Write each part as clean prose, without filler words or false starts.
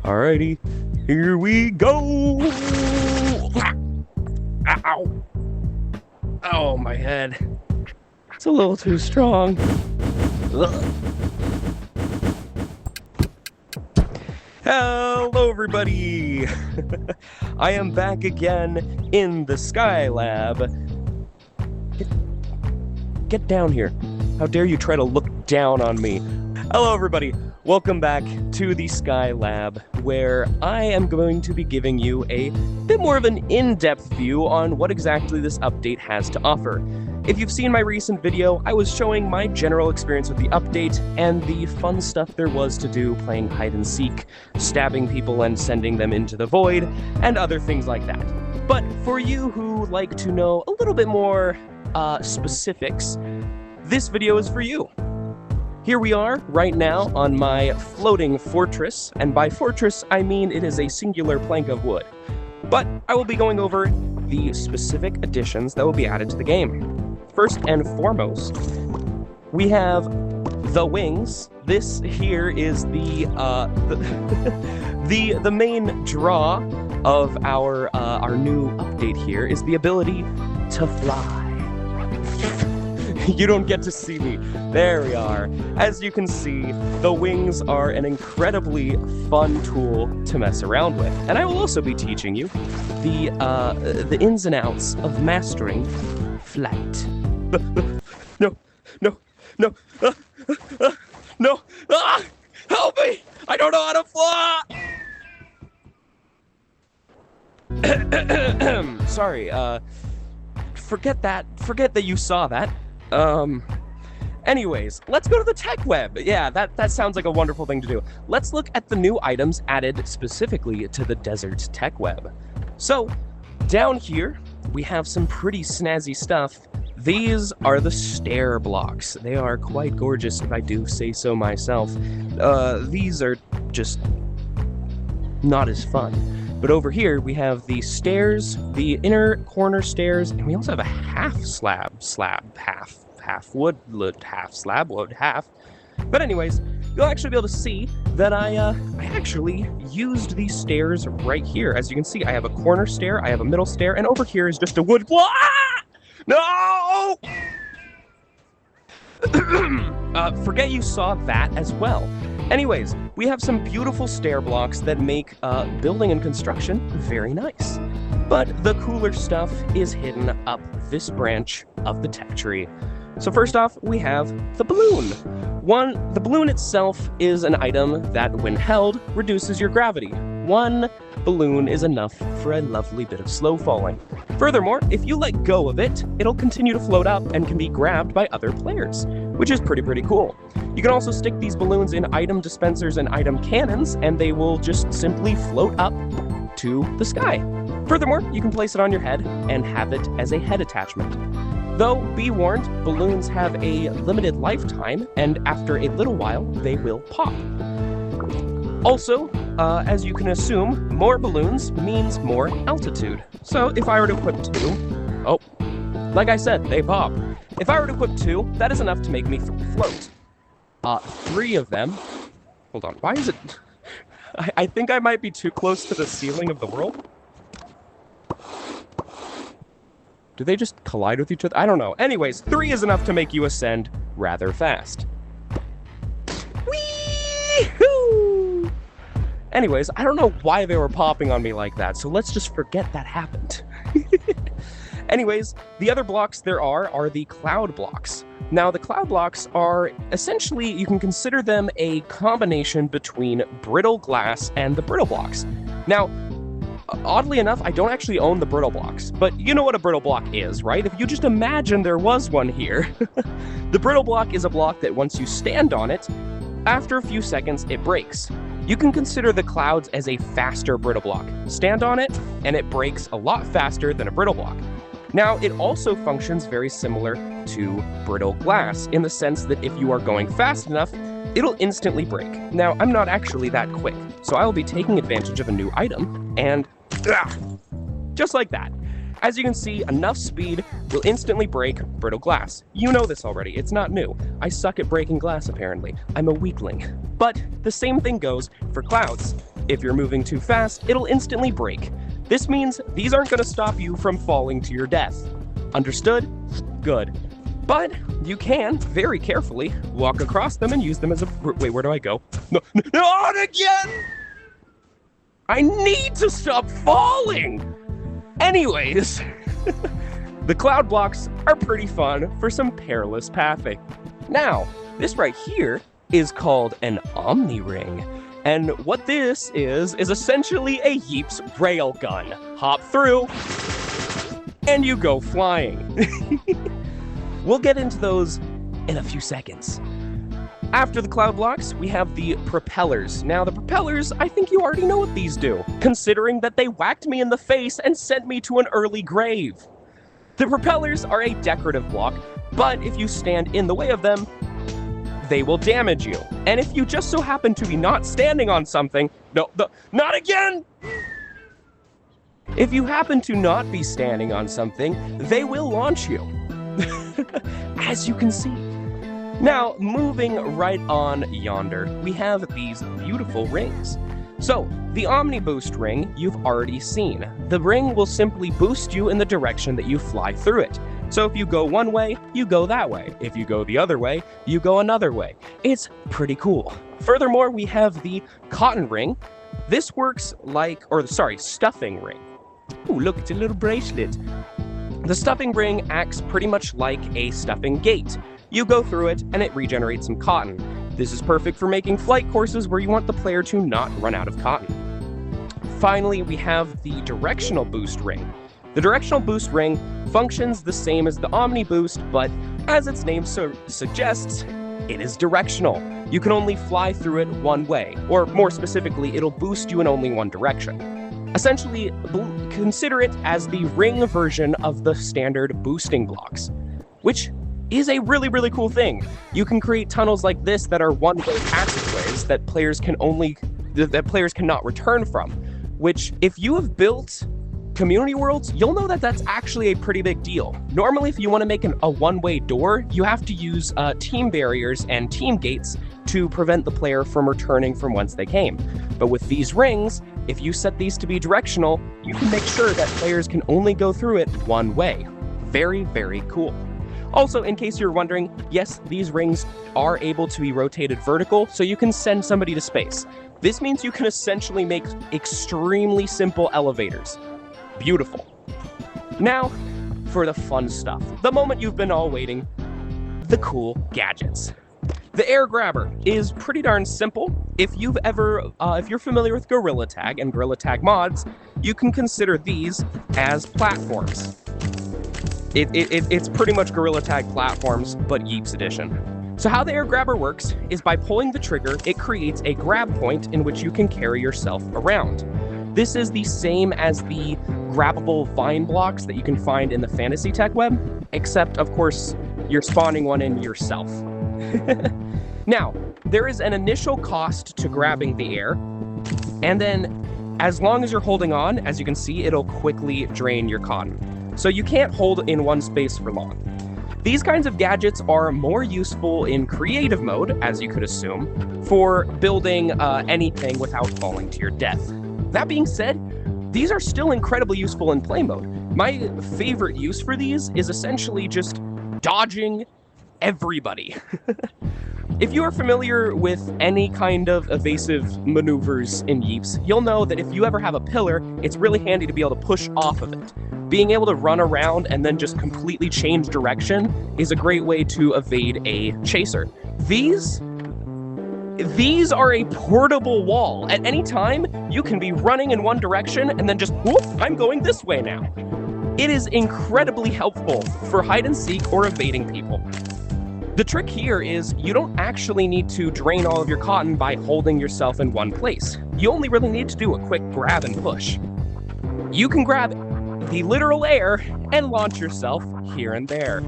Alrighty, here we go! Ow! Oh, my head. It's a little too strong. Ugh. Hello, everybody! I am back again in the Sky Lab. Get down here. How dare you try to look down on me? Hello, everybody. Welcome back to the Sky Lab, where I am going to be giving you a bit more of an in-depth view on what exactly this update has to offer. If you've seen my recent video, I was showing my general experience with the update and the fun stuff there was to do playing hide and seek, stabbing people and sending them into the void, and other things like that. But for you who like to know a little bit more specifics, this video is for you. Here we are, right now, on my floating fortress, and by fortress, I mean it is a singular plank of wood. But I will be going over the specific additions that will be added to the game. First and foremost, we have the wings. This here is the main draw of our new update here, is the ability to fly. You don't get to see me. There we are. As you can see, the wings are an incredibly fun tool to mess around with. And I will also be teaching you the ins and outs of mastering flight. No, no, no, no, help me! I don't know how to fly! Sorry, forget that you saw that. Anyways, let's go to the tech web. Yeah, that sounds like a wonderful thing to do. Let's look at the new items added specifically to the desert tech web. So, down here, we have some pretty snazzy stuff. These are the stair blocks. They are quite gorgeous, if I do say so myself. These are just not as fun. But over here, we have the stairs, the inner corner stairs, and we also have a half wood, half slab wood, half. But anyways, you'll actually be able to see that I actually used these stairs right here. As you can see, I have a corner stair, I have a middle stair, and over here is just a wood block. No! Forget you saw that as well. Anyways, we have some beautiful stair blocks that make building and construction very nice. But the cooler stuff is hidden up this branch of the tech tree. So first off, we have the balloon. The balloon itself is an item that, when held, reduces your gravity. One balloon is enough for a lovely bit of slow falling. Furthermore, if you let go of it, it'll continue to float up and can be grabbed by other players, which is pretty cool. You can also stick these balloons in item dispensers and item cannons, and they will just simply float up to the sky. Furthermore, you can place it on your head and have it as a head attachment. Though, be warned, balloons have a limited lifetime, and after a little while, they will pop. Also, as you can assume, more balloons means more altitude. So if I were to equip 2, like I said, they pop. If I were to equip 2, that is enough to make me float. 3 of them, hold on, why is it, I think I might be too close to the ceiling of the world. Do they just collide with each other? I don't know. Anyways, 3 is enough to make you ascend rather fast. Whee-hoo! Anyways, I don't know why they were popping on me like that, so let's just forget that happened. Anyways, the other blocks there are the cloud blocks. Now, the cloud blocks are essentially, you can consider them a combination between brittle glass and the brittle blocks. Now, oddly enough, I don't actually own the brittle blocks, but you know what a brittle block is, right? If you just imagine there was one here. The brittle block is a block that once you stand on it, after a few seconds, it breaks. You can consider the clouds as a faster brittle block. Stand on it, and it breaks a lot faster than a brittle block. Now, it also functions very similar to brittle glass, in the sense that if you are going fast enough, it'll instantly break. Now, I'm not actually that quick, so I will be taking advantage of a new item, and just like that. As you can see, enough speed will instantly break brittle glass. You know this already, it's not new. I suck at breaking glass, apparently. I'm a weakling. But the same thing goes for clouds. If you're moving too fast, it'll instantly break. This means these aren't going to stop you from falling to your death. Understood? Good. But you can, very carefully, walk across them and use them as a... Wait, where do I go? No, not again! I need to stop falling! Anyways, the cloud blocks are pretty fun for some perilous pathing. Now, this right here is called an Omni Ring. And what this is essentially a Yeeps railgun. Hop through, and you go flying. We'll get into those in a few seconds. After the cloud blocks, we have the propellers. Now, the propellers, I think you already know what these do, considering that they whacked me in the face and sent me to an early grave. The propellers are a decorative block, but if you stand in the way of them, they will damage you. And if you just so happen to be not standing on something, not again! If you happen to not be standing on something, they will launch you. As you can see. Now, moving right on yonder, we have these beautiful rings. So, the Omni Boost ring you've already seen. The ring will simply boost you in the direction that you fly through it. So if you go one way, you go that way. If you go the other way, you go another way. It's pretty cool. Furthermore, we have the cotton ring. This works like, stuffing ring. Ooh, look, it's a little bracelet. The stuffing ring acts pretty much like a stuffing gate. You go through it, and it regenerates some cotton. This is perfect for making flight courses where you want the player to not run out of cotton. Finally, we have the directional boost ring. The directional boost ring functions the same as the Omni Boost, but as its name suggests, it is directional. You can only fly through it one way, or more specifically, it'll boost you in only one direction. Essentially, consider it as the ring version of the standard boosting blocks, which is a really, really cool thing. You can create tunnels like this that are one-way passageways that players cannot return from, which if you have built community worlds, you'll know that that's actually a pretty big deal. Normally, if you want to make a one-way door, you have to use team barriers and team gates to prevent the player from returning from whence they came. But with these rings, if you set these to be directional, you can make sure that players can only go through it one way. Very, very cool. Also, in case you're wondering, yes, these rings are able to be rotated vertical, so you can send somebody to space. This means you can essentially make extremely simple elevators. Beautiful. Now, for the fun stuff. The moment you've been all waiting, the cool gadgets. The air grabber is pretty darn simple. If you're familiar with Gorilla Tag and Gorilla Tag mods, you can consider these as platforms. It's pretty much Gorilla Tag platforms, but Yeeps edition. So how the air grabber works is by pulling the trigger, it creates a grab point in which you can carry yourself around. This is the same as the grabbable vine blocks that you can find in the fantasy tech web, except, of course, you're spawning one in yourself. Now, there is an initial cost to grabbing the air, and then as long as you're holding on, as you can see, it'll quickly drain your cotton. So you can't hold in one space for long. These kinds of gadgets are more useful in creative mode, as you could assume, for building anything without falling to your death. That being said, these are still incredibly useful in play mode. My favorite use for these is essentially just dodging everybody. If you are familiar with any kind of evasive maneuvers in Yeeps, you'll know that if you ever have a pillar, it's really handy to be able to push off of it. Being able to run around and then just completely change direction is a great way to evade a chaser. These are a portable wall. At any time, you can be running in one direction and then just, whoop, I'm going this way now. It is incredibly helpful for hide and seek or evading people. The trick here is you don't actually need to drain all of your cotton by holding yourself in one place. You only really need to do a quick grab and push. You can grab the literal air and launch yourself here and there.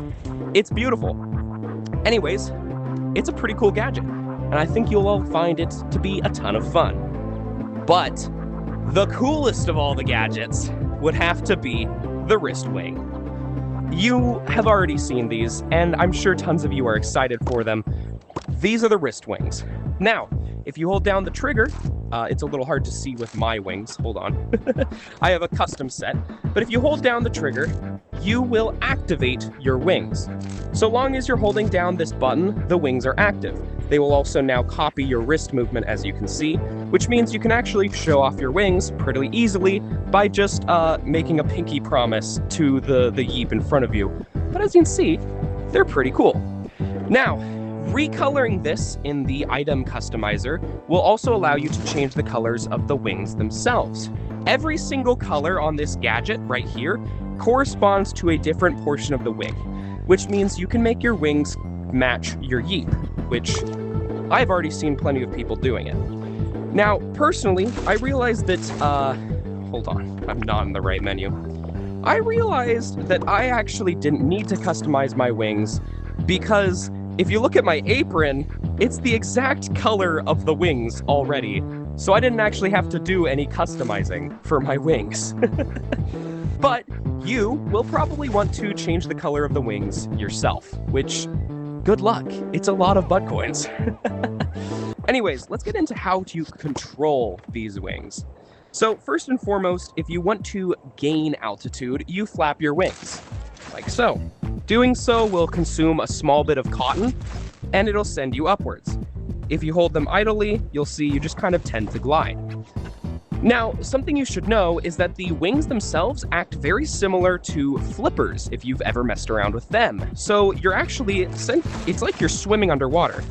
It's beautiful. Anyways, it's a pretty cool gadget, and I think you'll all find it to be a ton of fun. But the coolest of all the gadgets would have to be the wrist wing. You have already seen these, and I'm sure tons of you are excited for them. These are the wrist wings. Now, if you hold down the trigger, it's a little hard to see with my wings. Hold on. I have a custom set. But if you hold down the trigger, you will activate your wings. So long as you're holding down this button, the wings are active. They will also now copy your wrist movement, as you can see, which means you can actually show off your wings pretty easily by just making a pinky promise to the Yeep in front of you. But as you can see, they're pretty cool. Now, recoloring this in the item customizer will also allow you to change the colors of the wings themselves. Every single color on this gadget right here corresponds to a different portion of the wing, which means you can make your wings match your Yeep, which I've already seen plenty of people doing it. Now, personally, I realized that, hold on, I'm not in the right menu. I realized that I actually didn't need to customize my wings because if you look at my apron, it's the exact color of the wings already, so I didn't actually have to do any customizing for my wings. But you will probably want to change the color of the wings yourself, which, good luck. It's a lot of butt coins. Anyways, let's get into how to control these wings. So first and foremost, if you want to gain altitude, you flap your wings, like so. Doing so will consume a small bit of cotton, and it'll send you upwards. If you hold them idly, you'll see you just kind of tend to glide. Now, something you should know is that the wings themselves act very similar to flippers if you've ever messed around with them. So you're actually, it's like you're swimming underwater.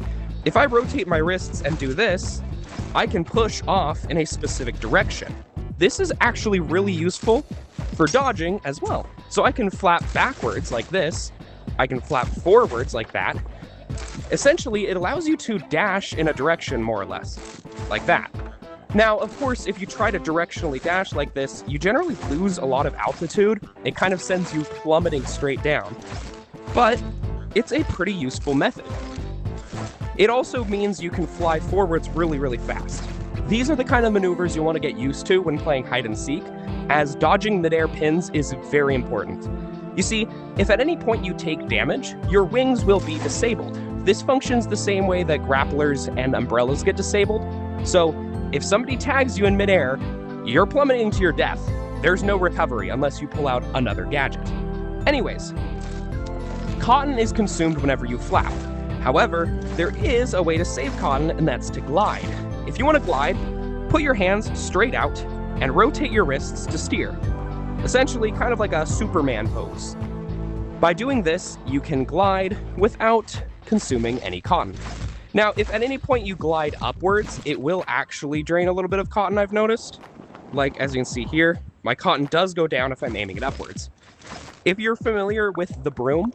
If I rotate my wrists and do this, I can push off in a specific direction. This is actually really useful for dodging as well. So I can flap backwards like this. I can flap forwards like that. Essentially, it allows you to dash in a direction more or less, like that. Now, of course, if you try to directionally dash like this, you generally lose a lot of altitude. It kind of sends you plummeting straight down. But it's a pretty useful method. It also means you can fly forwards really, really fast. These are the kind of maneuvers you want to get used to when playing hide and seek, as dodging midair pins is very important. You see, if at any point you take damage, your wings will be disabled. This functions the same way that grapplers and umbrellas get disabled. So if somebody tags you in midair, you're plummeting to your death. There's no recovery unless you pull out another gadget. Anyways, cotton is consumed whenever you flap. However, there is a way to save cotton, and that's to glide. If you want to glide, put your hands straight out and rotate your wrists to steer. Essentially, kind of like a Superman pose. By doing this, you can glide without consuming any cotton. Now, if at any point you glide upwards, it will actually drain a little bit of cotton, I've noticed. Like, as you can see here, my cotton does go down if I'm aiming it upwards. If you're familiar with the broom,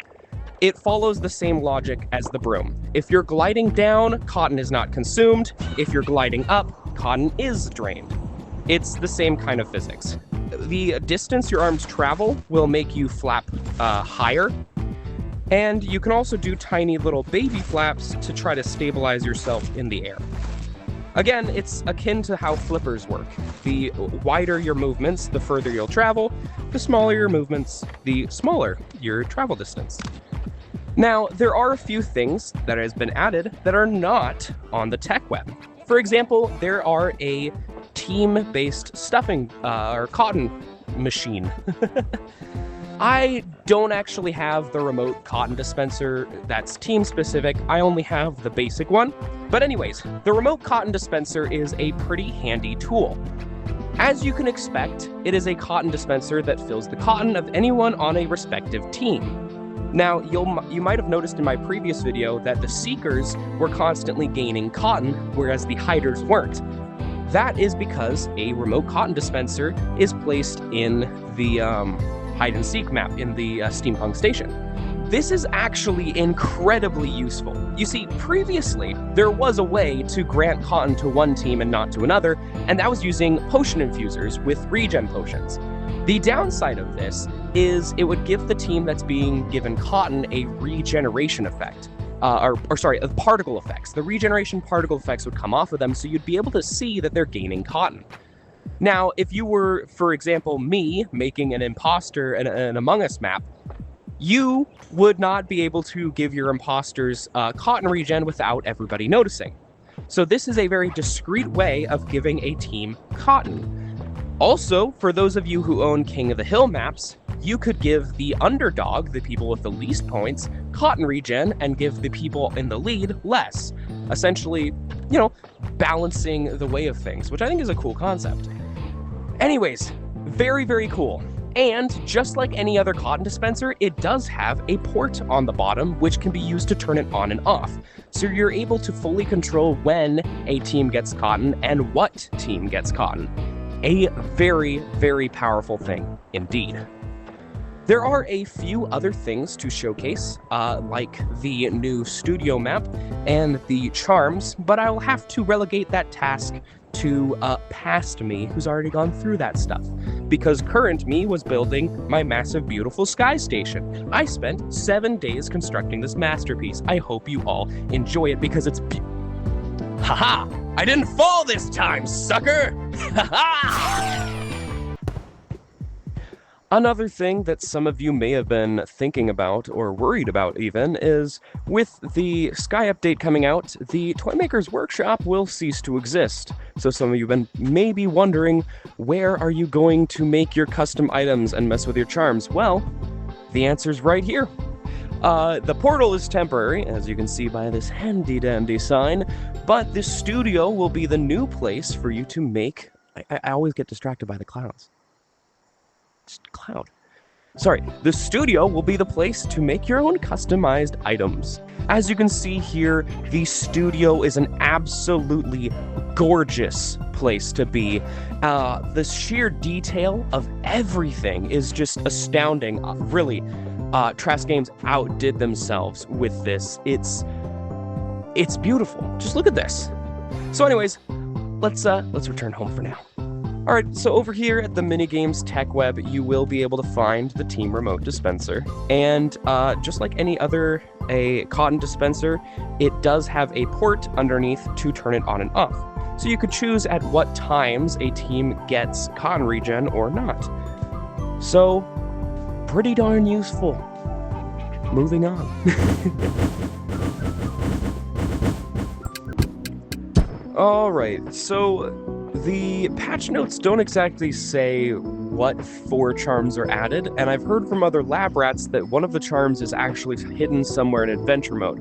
it follows the same logic as the broom. If you're gliding down, cotton is not consumed. If you're gliding up, cotton is drained. It's the same kind of physics. The distance your arms travel will make you flap higher. And you can also do tiny little baby flaps to try to stabilize yourself in the air. Again, it's akin to how flippers work. The wider your movements, the further you'll travel. The smaller your movements, the smaller your travel distance. Now, there are a few things that has been added that are not on the tech web. For example, there are a team-based stuffing or cotton machine. I don't actually have the remote cotton dispenser that's team-specific. I only have the basic one. But anyways, the remote cotton dispenser is a pretty handy tool. As you can expect, it is a cotton dispenser that fills the cotton of anyone on a respective team. Now, you might have noticed in my previous video that the seekers were constantly gaining cotton, whereas the hiders weren't. That is because a remote cotton dispenser is placed in the hide-and-seek map in the steampunk station. This is actually incredibly useful. You see, previously, there was a way to grant cotton to one team and not to another, and that was using potion infusers with regen potions. The downside of this is it would give the team that's being given cotton a regeneration effect. Particle effects. The regeneration particle effects would come off of them, so you'd be able to see that they're gaining cotton. Now, if you were, for example, me making an imposter and an Among Us map, you would not be able to give your imposters cotton regen without everybody noticing. So this is a very discreet way of giving a team cotton. Also, for those of you who own King of the Hill maps, you could give the underdog, the people with the least points, cotton regen and give the people in the lead less. Essentially, you know, balancing the way of things, which I think is a cool concept. Anyways, very, very cool. And just like any other cotton dispenser, it does have a port on the bottom, which can be used to turn it on and off. So you're able to fully control when a team gets cotton and what team gets cotton. A very, very powerful thing indeed. There are a few other things to showcase, like the new studio map and the charms, but I'll have to relegate that task to past me, who's already gone through that stuff, because current me was building my massive, beautiful sky station. I spent 7 days constructing this masterpiece. I hope you all enjoy it because it's Haha! I didn't fall this time, sucker! Haha! Another thing that some of you may have been thinking about, or worried about even, is with the Sky update coming out, the Toymaker's Workshop will cease to exist. So some of you have been maybe wondering, where are you going to make your custom items and mess with your charms? Well, the answer's right here. The portal is temporary, as you can see by this handy-dandy sign, but the studio will be the new place for you to make... I always get distracted by the clouds. Cloud. Sorry, the studio will be the place to make your own customized items. As you can see here, the studio is an absolutely gorgeous place to be. The sheer detail of everything is just astounding. Really, Trass Games outdid themselves with this. It's beautiful. Just look at this. So anyways, let's return home for now. Alright, so over here at the Minigames Tech Web, you will be able to find the Team Remote Dispenser. And just like any other cotton dispenser, it does have a port underneath to turn it on and off. So you could choose at what times a team gets cotton regen or not. So, pretty darn useful. Moving on. Alright, so... the patch notes don't exactly say what 4 charms are added, and I've heard from other lab rats that one of the charms is actually hidden somewhere in adventure mode.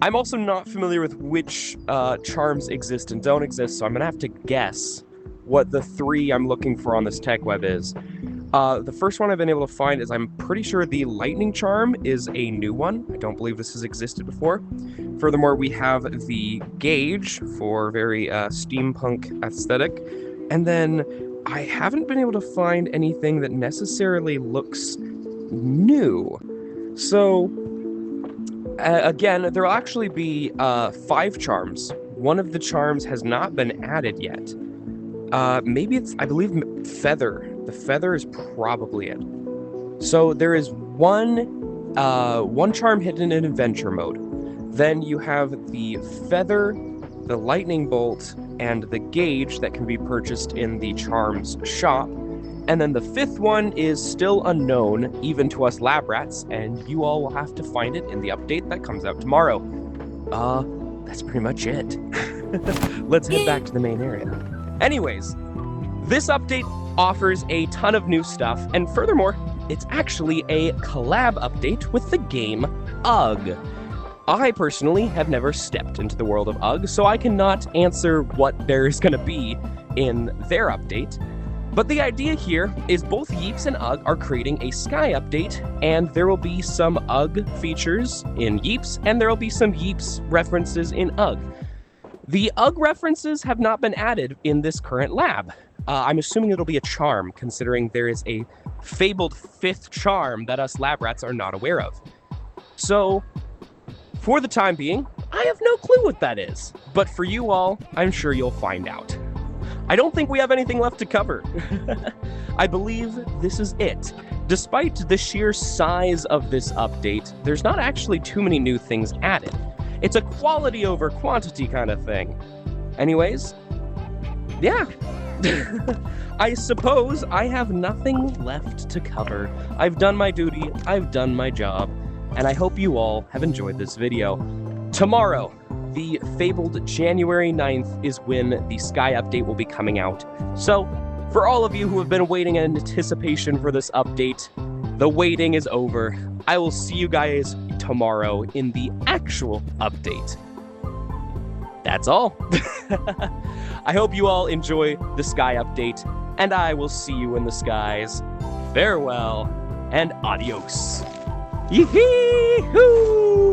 I'm also not familiar with which charms exist and don't exist, so I'm gonna have to guess what the 3 I'm looking for on this tech web is. The first one I've been able to find is, I'm pretty sure the lightning charm is a new one. I don't believe this has existed before. Furthermore, we have the gauge for very steampunk aesthetic. And then I haven't been able to find anything that necessarily looks new. So, again, there will actually be 5 charms. One of the charms has not been added yet. Maybe it's, I believe, feather. The feather is probably it. So there is one charm hidden in adventure mode. Then you have the feather, the lightning bolt, and the gauge that can be purchased in the charms shop. And then the 5th one is still unknown, even to us lab rats, and you all will have to find it in the update that comes out tomorrow. That's pretty much it. Let's head back to the main area. Anyways, this update offers a ton of new stuff, and furthermore, it's actually a collab update with the game UGG. I personally have never stepped into the world of UGG, so I cannot answer what there's going to be in their update. But the idea here is both Yeeps and UGG are creating a Sky update, and there will be some UGG features in Yeeps, and there will be some Yeeps references in UGG. The UGG references have not been added in this current lab. I'm assuming it'll be a charm, considering there is a fabled 5th charm that us lab rats are not aware of. So, for the time being, I have no clue what that is. But for you all, I'm sure you'll find out. I don't think we have anything left to cover. I believe this is it. Despite the sheer size of this update, there's not actually too many new things added. It's a quality over quantity kind of thing. Anyways, yeah. I suppose I have nothing left to cover. I've done my duty, I've done my job, and I hope you all have enjoyed this video. Tomorrow, the fabled January 9th is when the Sky update will be coming out. So, for all of you who have been waiting in anticipation for this update, the waiting is over. I will see you guys tomorrow in the actual update. That's all. I hope you all enjoy the Sky update, and I will see you in the skies. Farewell and adios. Yee-hee-hoo!